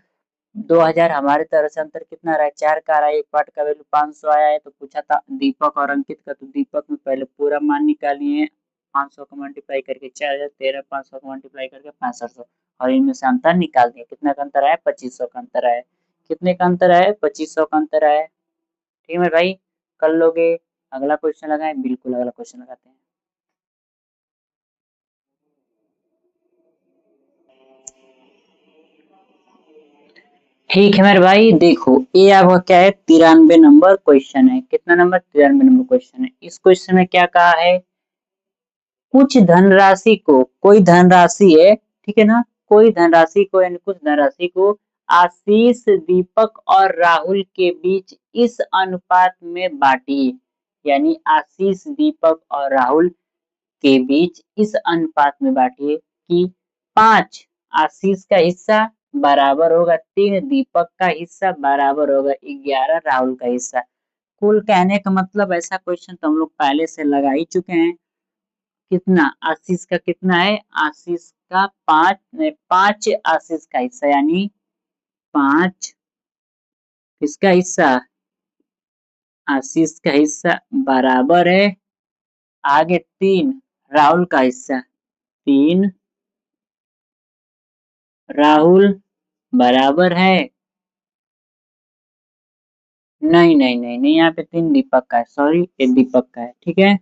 2000, हमारे तरफ से अंतर कितना रहा है 4 का रहा है। एक पार्ट का वैल्यू 500 आया है तो पूछा था दीपक और अंकित का, तो दीपक में पहले पूरा मान निकालिए 500 का मल्टीप्लाई करके 4000, 13 500 का मल्टीप्लाई करके 6500 और इनमें से अंतर निकाल दिए। कितना का अंतर आया 2500 का अंतर आया। कितने का अंतर आया 2500 का अंतर आया। ठीक है भाई कर लोगे। अगला क्वेश्चन लगाए, बिल्कुल अगला क्वेश्चन लगाते हैं। ठीक है मेरे भाई देखो ये आपका क्या है 93 नंबर क्वेश्चन है। कितना नंबर 93 नंबर क्वेश्चन है। इस क्वेश्चन में क्या कहा है, कुछ धनराशि को, कोई धनराशि है ठीक है ना, कोई धनराशि को यानी कुछ धनराशि को आशीष दीपक और राहुल के बीच इस अनुपात में बांटिए। यानी आशीष दीपक और राहुल के बीच इस अनुपात में बांटिए कि 5 आशीष का हिस्सा बराबर होगा 3 दीपक का हिस्सा बराबर होगा 11 राहुल का हिस्सा। कुल कहने का मतलब ऐसा क्वेश्चन तो हम लोग पहले से लगा ही चुके हैं। कितना आशीष का कितना है, आशीष का 5 आशीष का हिस्सा यानी 5 किसका हिस्सा आशीष का हिस्सा बराबर है आगे 3 राहुल का हिस्सा, 3 राहुल बराबर है, नहीं नहीं नहीं नहीं यहाँ पे 3 दीपक का है, सॉरी ये दीपक का है। ठीक है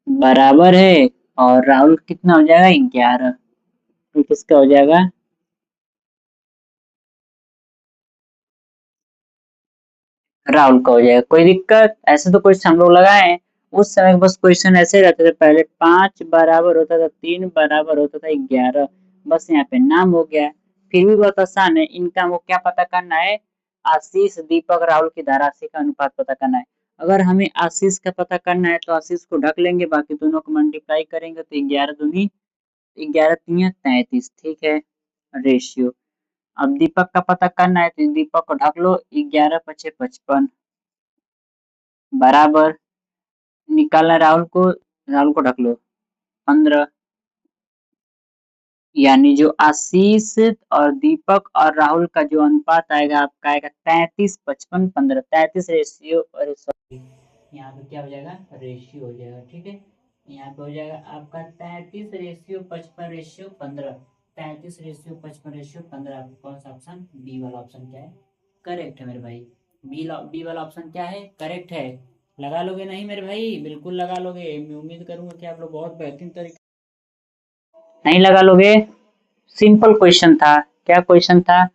बराबर है और राहुल कितना हो जाएगा 11, ये किसका हो जाएगा राहुल का हो जाएगा। कोई दिक्कत, ऐसे तो क्वेश्चन हम लोग लगाए हैं उस समय बस क्वेश्चन ऐसे रहते थे, पहले 5 बराबर होता था 3 बराबर होता था 11, बस यहाँ पे नाम हो गया। फिर भी बहुत आसान है, इनका वो क्या पता करना है आशीष दीपक राहुल की धनराशि का अनुपात पता करना है। अगर हमें आशीष का पता करना है तो आशीष को ढक लेंगे, बाकी दोनों को मल्टीप्लाई करेंगे तो 11 दूनी 11 तिया 33। ठीक है रेशियो। अब दीपक का पता करना है तो दीपक को ढक लो 11 पचे 55 बराबर, निकालना है राहुल को, राहुल को ढक लो 15, यानी जो आशीष और दीपक और राहुल का जो अनुपात आएगा आपका आएगा 33 55 15, 33 रेशियो और सॉरी यहाँ पे क्या हो जाएगा रेशियो हो जाएगा। ठीक है यहाँ पे हो जाएगा आपका 33 रेशियो 55 रेशियो 15, 33 रेशियो 55 रेशियो 15। कौन सा ऑप्शन बी वाला ऑप्शन क्या है करेक्ट है मेरे भाई। बी वाला ऑप्शन क्या है, करेक्ट है। लगा लोगे नहीं मेरे भाई? बिल्कुल लगा लोगे। मैं उम्मीद करूंगा कि आप लोग बहुत बेहतरीन तरीके। नहीं लगा लोगे? सिंपल क्वेश्चन था। क्या क्वेश्चन था?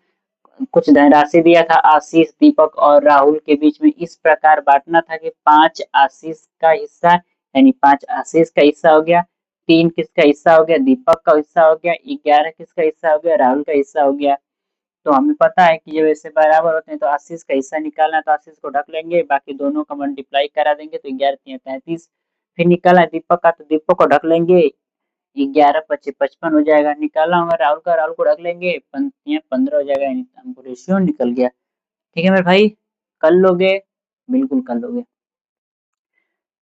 कुछ धनराशि दिया था आशीष, दीपक और राहुल के बीच में, इस प्रकार बांटना था कि 5 आशीष का हिस्सा, यानी 5 आशीष का हिस्सा हो गया, 3 किसका हिस्सा हो गया, दीपक का हिस्सा हो गया, 11 किसका हिस्सा हो गया, राहुल का हिस्सा हो गया। तो हमें पता है कि जब ऐसे बराबर होते हैं तो आशीष का हिस्सा निकालना है, तो आशीष को ढक लेंगे, बाकी दोनों का मल्टीप्लाई करा देंगे तो 11 तिया 35। फिर निकाला है दीपक का, तो दीपक को ढक लेंगे, 11 पच्चीस 55 हो जाएगा। निकाला होगा राहुल का, राहुल को रख लेंगे, 15 हो जाएगा, यानी हमको रेशियो निकल गया। ठीक है मेरे भाई, कर लोगे? बिल्कुल कर लोगे।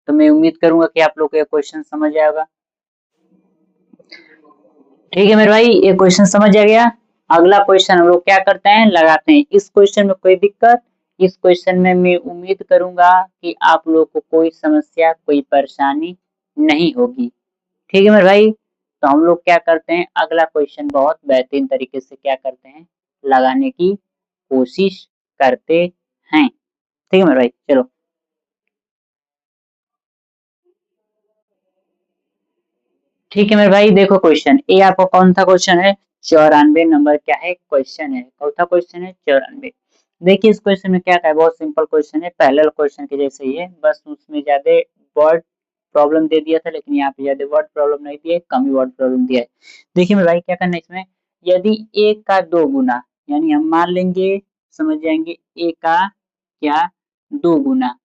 तो मैं उम्मीद करूंगा कि आप लोग को ये क्वेश्चन समझ आएगा। ठीक है मेरे भाई, ये क्वेश्चन समझ आ गया। अगला क्वेश्चन हम लोग क्या करते हैं, लगाते हैं। इस क्वेश्चन में कोई दिक्कत? इस क्वेश्चन में मैं उम्मीद करूंगा कि आप लोग को कोई समस्या, कोई परेशानी नहीं होगी। ठीक है मेरे भाई, तो हम लोग क्या करते हैं, अगला क्वेश्चन बहुत बेहतरीन तरीके से क्या करते हैं, लगाने की कोशिश करते हैं। ठीक है मेरे भाई, चलो। ठीक है मेरे भाई, देखो क्वेश्चन ए आपका कौन सा क्वेश्चन है, 94 नंबर क्या है क्वेश्चन है, कौन सा क्वेश्चन है, 94। देखिए इस क्वेश्चन में क्या है, बहुत सिंपल क्वेश्चन है, पहले क्वेश्चन के जैसे ही है, बस उसमें ज्यादा वर्ड प्रॉब्लम दे दिया था, लेकिन यहाँ पे ज्यादा वर्ड प्रॉब्लम नहीं दिया है, कम ही वर्ड प्रॉब्लम दिया है। देखिए मेरे भाई क्या करना है इसमें, यदि एक का दो गुना, यानी हम मान लेंगे, समझ जाएंगे, ए का क्या, दो गुना,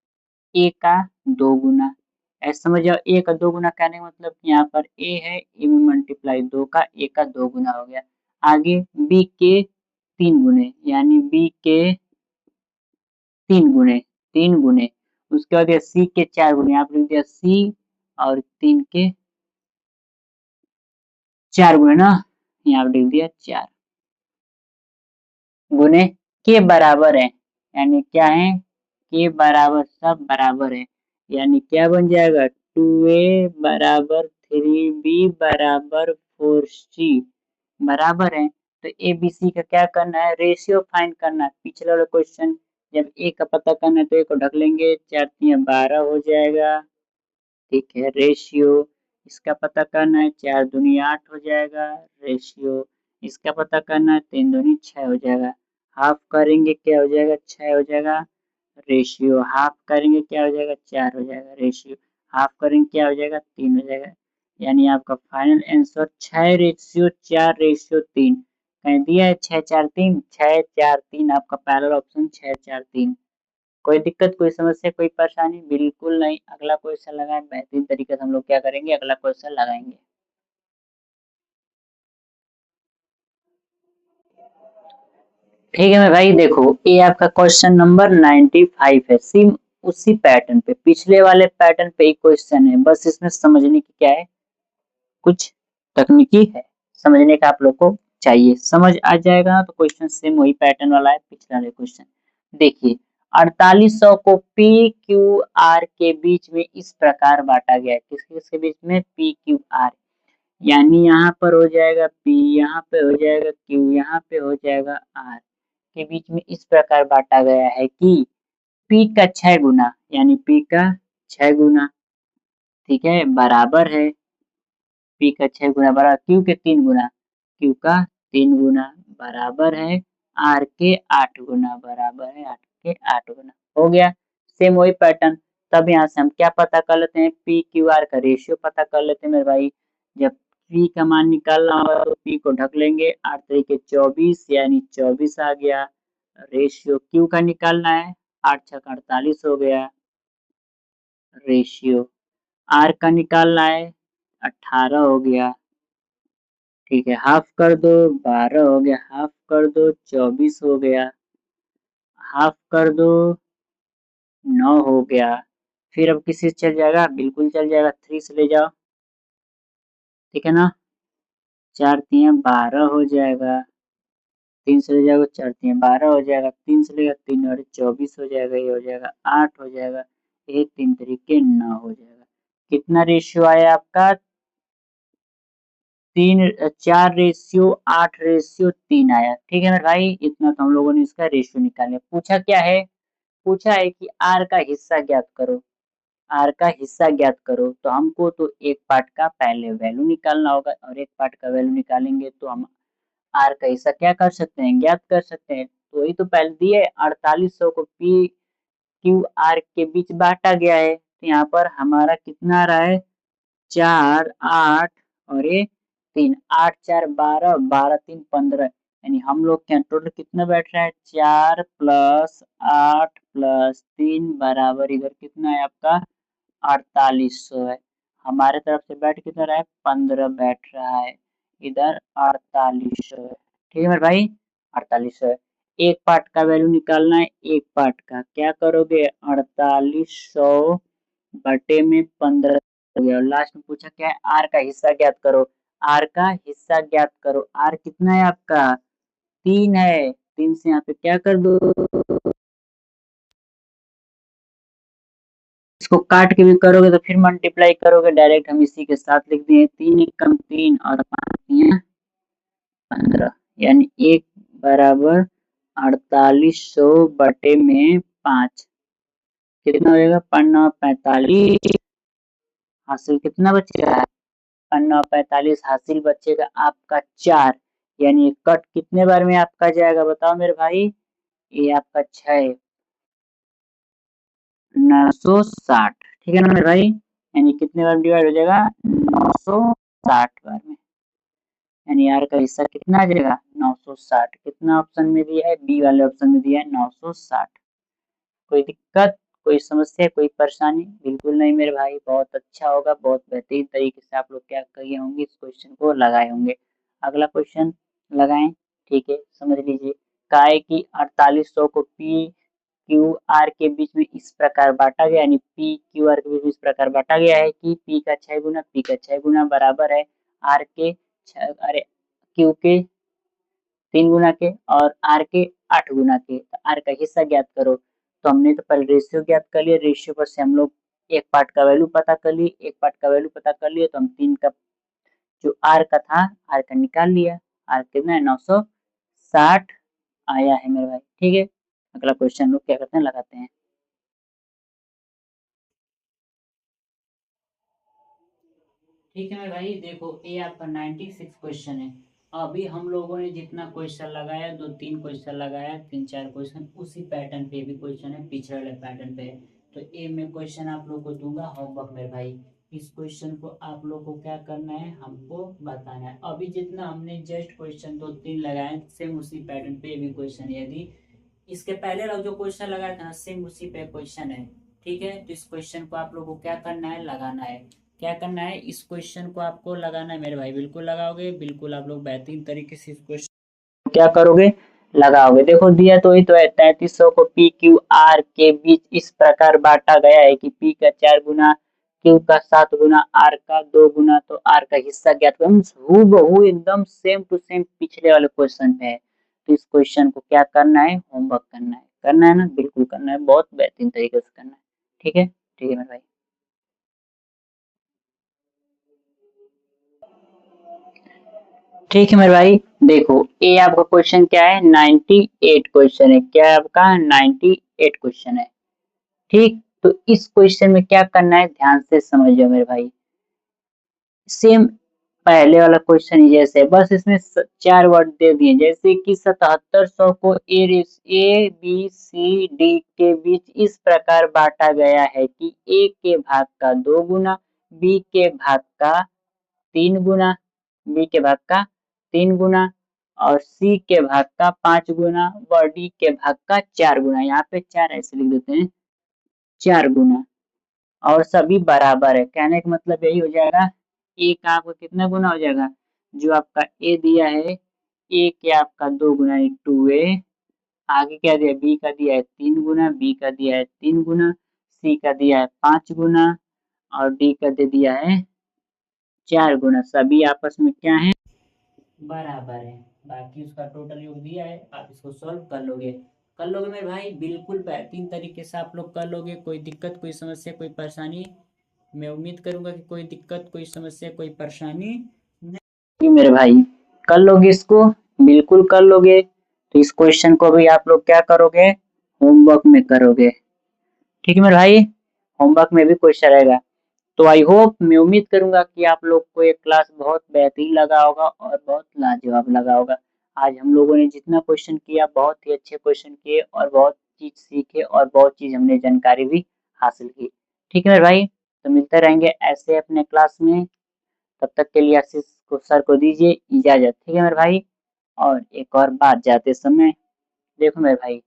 ए का दो गुना, ऐसे समझ जाओ। ए का दो गुना कहने का मतलब कि यहाँ पर ए है, ए में मल्टीप्लाई दो का, ए का दो गुना हो गया। आगे बी के तीन गुने, यानी बी के तीन गुने, तीन गुने। उसके बाद ये सी के चार गुने, आप लिख दिया सी, और तीन के चार गुने ना, यहाँ पे लिख दिया चार गुने के बराबर है, यानी क्या है, के बराबर, सब बराबर है, यानी क्या बन जाएगा, 2a बराबर 3b बराबर 4c बराबर है। तो ए बी सी का क्या करना है, रेशियो फाइंड करना है। पिछला वाला क्वेश्चन जब ए का पता करना है तो ए को ढक लेंगे, 4 तिया 12 हो जाएगा। ठीक है, रेशियो इसका पता करना है, 4 दूनी 8 हो जाएगा। रेशियो इसका पता करना है, 3 दूनी 6 हो जाएगा। हाफ करेंगे क्या हो जाएगा, 6 हो जाएगा। रेशियो हाफ करेंगे क्या हो जाएगा, 4 हो जाएगा। रेशियो हाफ करेंगे क्या हो जाएगा, 3 हो जाएगा। यानी आपका फाइनल आंसर 6:4:3 कहीं दिया है, 6:4:3, 6:4:3 आपका पहला ऑप्शन 6:4:3। कोई दिक्कत, कोई समस्या, कोई परेशानी? बिल्कुल नहीं। अगला क्वेश्चन लगाएं, बेहतरीन तरीके से हम लोग क्या करेंगे, अगला क्वेश्चन लगाएंगे। ठीक है मेरे भाई, देखो ये आपका क्वेश्चन नंबर 95 है, सेम उसी पैटर्न पे, पिछले वाले पैटर्न पे एक क्वेश्चन है, बस इसमें समझने की क्या है, कुछ तकनीकी है, समझने का आप लोग को चाहिए, समझ आ जाएगा ना, तो क्वेश्चन सेम वही पैटर्न वाला है, पिछला वाले क्वेश्चन। देखिए 4800 को पी क्यू आर के बीच में इस प्रकार बांटा गया है, किसके किसके बीच में, पी क्यू आर, यानी यहाँ पर हो जाएगा पी, यहाँ पे हो जाएगा क्यू, यहाँ पे हो जाएगा आर, के बीच में इस प्रकार बांटा गया है कि पी का 6 गुना, यानी पी का 6 गुना, ठीक है, बराबर है, पी का 6 गुना बराबर क्यू के 3 गुना, क्यू का 3 गुना बराबर है आर के 8 गुना, बराबर है 8 के 8 गुना। हो गया, सेम वही पैटर्न। तब यहाँ से हम क्या पता कर लेते हैं, पी क्यू आर का रेशियो पता कर लेते हैं मेरे भाई। जब पी का मान निकालना होगा तो पी को ढक लेंगे, 8 तरीके 24, यानी 24 आ गया। रेशियो क्यू का निकालना है, 8 छक 48 हो गया। रेशियो आर का निकालना है, 18 हो गया। ठीक है, हाफ कर दो, 12 हो गया, हाफ कर दो, 24 हो गया, हाफ कर दो, 9 हो गया। फिर अब किसी से चल जाएगा, बिल्कुल चल जाएगा, 3 से ले जाओ, ठीक है ना, 4 तिया 12 हो जाएगा, 3 से ले जाओगे, 4 तिया 12 हो जाएगा, 3 से लेगा, 3 और 24 हो जाएगा, ये हो जाएगा 8 हो जाएगा, ये 3 तरीके 9 हो जाएगा। कितना रेशियो आया आपका, 4:8:3 आया। ठीक है मेरे भाई, इतना तो हम लोगों ने इसका रेशियो निकाले। पूछा क्या है, पूछा है कि आर का हिस्सा ज्ञात करो, आर का हिस्सा ज्ञात करो, तो हमको तो एक पार्ट का पहले वैल्यू निकालना होगा और एक पार्ट का वैल्यू निकालेंगे तो हम आर का हिस्सा क्या कर सकते हैं, ज्ञात कर सकते हैं। तो वही तो पहले दिए 4800 को पी क्यू आर के बीच बांटा गया है, तो यहाँ पर हमारा कितना आ रहा है 4 8 और ये 3, 8 4 12, 12 3 15, यानी हम लोग के यहाँ टोटल कितना बैठ रहा है 4 प्लस 8 प्लस 3 बराबर इधर कितना है आपका 4800 है। हमारे तरफ से बैठ कितना रहा है 15 बैठ रहा है, इधर 4800 है। ठीक है मेरे भाई 4800 है। एक पार्ट का वैल्यू निकालना है, एक पार्ट का क्या करोगे 4800 बटे में 15 हो गया और लास्ट में पूछा क्या है आर का हिस्सा ज्ञात करो, आर का हिस्सा ज्ञात करो। आर कितना है आपका 3 है, 3 से यहाँ पे क्या कर दो, इसको काट के भी करोगे तो फिर मल्टीप्लाई करोगे, डायरेक्ट हम इसी के साथ लिख दिए 3 एकम 3 और 5 15, यानी एक बराबर 4800 बटे में 5 कितना हो जाएगा 5 9 45, हासिल कितना बचेगा 5 9 45 हासिल बचेगा आपका 4, यानी कट कितने बार में आपका जाएगा बताओ मेरे भाई, ये आपका 6 960, ठीक है ना मेरे भाई, यानी कितने बार डिवाइड हो जाएगा 960 बार में, यानी आर का हिस्सा कितना आ जाएगा 960। कितना ऑप्शन में दिया है, बी वाले ऑप्शन में दिया है 960। कोई दिक्कत, कोई समस्या, कोई परेशानी? बिल्कुल नहीं मेरे भाई, बहुत अच्छा होगा, बहुत बेहतरीन तरीके से आप लोग क्या किए होंगे इस क्वेश्चन को लगाए होंगे। अगला क्वेश्चन लगाएं, ठीक है समझ लीजिए। काय की 4800 को पी क्यू आर के बीच में इस प्रकार बांटा गया, यानी पी क्यू आर के बीच में इस प्रकार बांटा गया है कि पी का 6 गुना पी का 6 गुना बराबर है आर के अरे क्यू के 3 गुना के और आर के 8 गुना के। तो आर का हिस्सा ज्ञात करो, तो हमने तो पहले रेशियो ज्ञात कर लिया, रेशियो पर से हम लोग एक पार्ट का वैल्यू पता कर लिए, एक पार्ट का वैल्यू पता कर लिए तो हम 3 का जो आर का था आर का निकाल लिया, आर कितना है 960 आया है मेरे भाई। ठीक है अगला क्वेश्चन लोग क्या करते हैं लगाते हैं। ठीक है मेरे भाई देखो ये आपका 96 क्वेश्चन है। अभी हम लोगों ने जितना क्वेश्चन लगाया 2 3 क्वेश्चन लगाया 3 4 क्वेश्चन उसी पैटर्न पे भी क्वेश्चन है, पिछड़े वाले पैटर्न पे। तो ये मैं क्वेश्चन आप लोग को दूंगा होमवर्क मेरे भाई, इस क्वेश्चन को आप लोग को क्या करना है हमको बताना है। अभी जितना हमने जस्ट क्वेश्चन 2 3 लगाए सेम उसी पैटर्न पे भी क्वेश्चन है, यदि इसके पहले लोग जो क्वेश्चन लगाया था सेम उसी पे क्वेश्चन है। ठीक है तो इस क्वेश्चन को आप लोगों को क्या करना है लगाना है, क्या करना है इस क्वेश्चन को आपको लगाना है मेरे भाई, बिल्कुल लगाओगे, बिल्कुल आप लोग बेहतरीन तरीके से इस क्वेश्चन क्या करोगे लगाओगे। देखो दिया तो ही तो है 3300 को पी क्यू आर के बीच इस प्रकार बांटा गया है कि पी का 4 गुना क्यू का 7 गुना आर का 2 गुना, तो आर का हिस्सा ज्ञात करो। हूबहू एकदम सेम टू सेम पिछले वाले क्वेश्चन है। तो इस क्वेश्चन को क्या करना है होमवर्क करना है ना, बिल्कुल करना है, बहुत बेहतरीन तरीके से करना है। ठीक है मेरे भाई। ठीक है मेरे भाई देखो ये आपका क्वेश्चन क्या है 98 क्वेश्चन है, क्या है आपका 98 क्वेश्चन है। ठीक तो इस क्वेश्चन में क्या करना है ध्यान से समझिए मेरे भाई, सेम पहले वाला क्वेश्चन ही जैसे, बस इसमें 4 वर्ड दे दिए जैसे कि 7700 को ए बी सी डी के बीच इस प्रकार बांटा गया है कि ए के भाग का 2 गुना, बी के भाग का 3 गुना, बी के भाग का 3 गुना और सी के भाग का 5 गुना व डी के भाग का 4 गुना, यहाँ पे 4 ऐसे लिख देते हैं 4 गुना और सभी बराबर है। कहने का मतलब यही हो जाएगा ए का आपका कितना गुना हो जाएगा, जो आपका ए दिया है ए के आपका 2 गुना 2a, आगे क्या दिया बी का दिया है 3 गुना, बी का दिया है 3 गुना, सी का दिया है 5 गुना और डी का दे दिया है 4 गुना, सभी आपस में क्या है बराबर है। बाकी उसका टोटल योग दिया है, आप इसको सॉल्व कर लोगे मेरे भाई, बिल्कुल बेहतरीन तरीके से आप लोग कर लोगे। कोई दिक्कत कोई समस्या कोई परेशानी, मैं उम्मीद करूंगा कि कोई दिक्कत कोई समस्या कोई परेशानी नहीं मेरे भाई, कर लोगे इसको, बिल्कुल कर लोगे। तो इस क्वेश्चन को भी आप लोग क्या करोगे होमवर्क में करोगे। ठीक है मेरे भाई, होमवर्क में भी क्वेश्चन रहेगा। तो आई होप, मैं उम्मीद करूंगा कि आप लोग को ये क्लास बहुत बेहतरीन लगा होगा और बहुत लाजवाब लगा होगा। आज हम लोगों ने जितना क्वेश्चन किया, बहुत ही अच्छे क्वेश्चन किए और बहुत चीज सीखे और बहुत चीज हमने जानकारी भी हासिल की। ठीक है मेरे भाई, तो मिलते रहेंगे ऐसे अपने क्लास में। तब तक के लिए आशीष को सर को दीजिए इजाजत। ठीक है मेरे भाई। और एक और बात जाते समय, देखो मेरे भाई,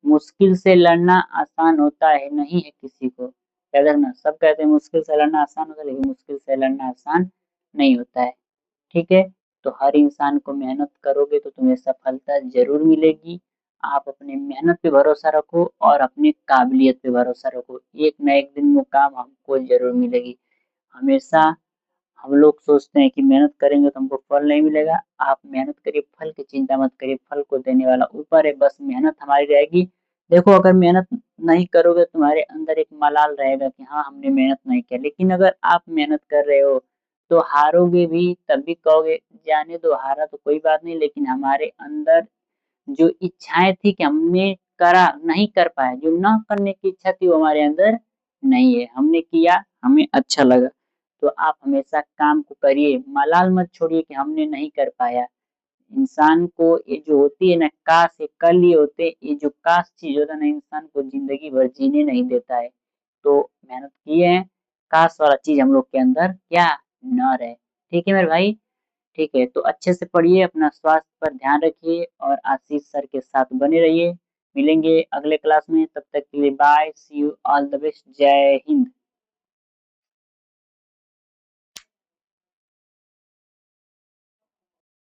मुश्किल से लड़ना आसान होता है नहीं है किसी को, याद रखना। सब कहते हैं मुश्किल से लड़ना आसान होता है, लेकिन मुश्किल से लड़ना आसान नहीं होता है। ठीक है, तो हर इंसान को मेहनत करोगे तो तुम्हें सफलता जरूर मिलेगी। आप अपनी मेहनत पे भरोसा रखो और अपनी काबिलियत पे भरोसा रखो, एक न एक दिन वो काम हमको जरूर मिलेगी। हमेशा हम लोग सोचते हैं कि मेहनत करेंगे तो हमको फल नहीं मिलेगा। आप मेहनत करिए, फल की चिंता मत करिए, फल को देने वाला ऊपर है, बस मेहनत हमारी रहेगी। देखो, अगर मेहनत नहीं करोगे तुम्हारे अंदर एक मलाल रहेगा कि हाँ हमने मेहनत नहीं किया, लेकिन अगर आप मेहनत कर रहे हो तो हारोगे भी तब भी कहोगे जाने दो, हारा तो कोई बात नहीं, लेकिन हमारे अंदर जो इच्छाएं थी कि हमने करा नहीं कर पाया, जो ना करने की इच्छा थी वो हमारे अंदर नहीं है, हमने किया, हमें अच्छा लगा। तो आप हमेशा काम को करिए, मलाल मत छोड़िए कि हमने नहीं कर पाया। इंसान को ये जो होती है ना, काश ये कल ही होते, ये जो काश चीज होता है ना, इंसान को जिंदगी भर जीने नहीं देता है। तो मेहनत किए हैं, काश वाला चीज हम लोग के अंदर क्या न रहे। ठीक है मेरे भाई। ठीक है, तो अच्छे से पढ़िए, अपना स्वास्थ्य पर ध्यान रखिए और आशीष सर के साथ बने रहिए। मिलेंगे अगले क्लास में, तब तक के लिए bye, see you, all the best, जय हिंद।